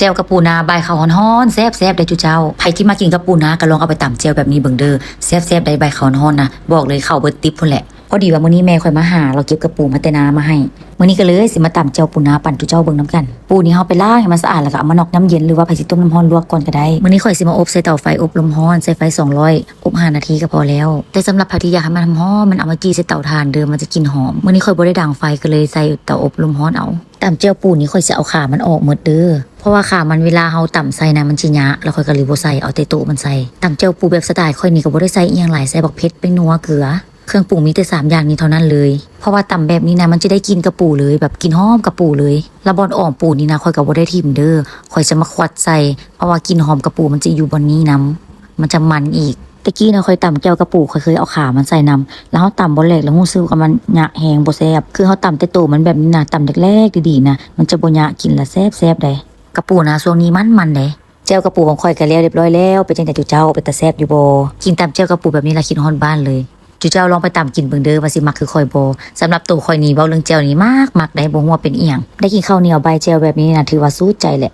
เจลกระปูนาใบข้าวฮ้อนๆแซ่บๆได้จุเจ้าใครที่มากินกระปูนาก็ลองเอาไปตำเจลแบบนี้เบิ่งเด้อแซ่บๆได้ใบข้าวฮ้อนๆนะบอกเลยเข้าเบิดติ๊บพุ่นแหละพอดีว่ามื้อนี้แม่ค่อยมาหาเราเก็บกระปูมาแต่นามาให้มื้อนี้ก็เลยสิมาตำเจลปูนาปั่นจุเจ้าเบิ่งน้ำกันปูนี่เฮาไปล้างให้มันสะอาดแล้วก็เอามานอกน้ำเย็นหรือว่าไผสิต้มน้ำร้อนลวกก่อนก็ได้มื้อนี้ข่อยสิมาอบใส่เตาไฟอบลมร้อนใส่ไฟ200อบ5นาทีก็พอแล้วแต่สำหรับใครที่อยากให้มันหอมมันเอามาจี้ใส่เตาถ่านเด้อมันจะกลิ่นหอมมื้อนี้ข่อยบ่ได้ดังไฟก็เลยใส่เตาอบลมร้อนเอาตำเจลปูนี่ข่อยสิเอาขามันออกหมดเด้อเพราะว่าขามันเวลาเฮาตำใส่นะมันสิหยะแล้วข่อยก็เลยบ่ใส่เอาแต่โตมันใส่ตำเจลปูแบบสไตล์ข่อยนี่ก็บ่ได้ใส่อีหยังหลายใส่บักเผ็ดไปนัวเกลือเครื่องปรุงมีแต่3อย่างนี้เท่านั้นเลยเพราะว่าตำแบบนี้นะมันจะได้กินกระปูเลยแบบกินหอมกระปูเลยแล้วบอนอ่อมปูนี่นะข่อยก็บ่ได้ทิ่มเด้อข่อยจะมาควัดใส่เพราะว่ากินหอมกระปูมันจะอยู่บนนี้นํมันจะมันอีกตะกี้นะข่อยตำแก้วกระปูข่อยเคยเอาขามันใส่นํแล้วเฮาตำบ่แหลกแล้วฮู้สึกว่ามันหยะแฮงบ่แซ่บคือเฮาตำแต่โตมันแบบนี้นะตำแรกๆดีๆนะมันจะบ่หยะกินละแซ่บๆได้กระปูนะช่วงนี้มันๆเด้แจ่วกระปูของข่อยก็แล้วเรียบร้อยแล้วเป็นจังได๋จุเจ้าเป็นตาแซ่บอยู่บ่กินตำแจ่วกระปูแบบนี้ละคิดฮอดบ้านเลยจุเจ้าลองไปตามกินเบิ่งเด้อว่าสิมักคือข่อยบ่สำหรับตัวข่อยนี่เว้าเรื่องแจ่วนี่มักได้บ่ฮู้ว่าเป็นอีหยังได้กินข้าวเหนียวใบแจ่วแบบนี้นะถือว่าสู้ใจแหละ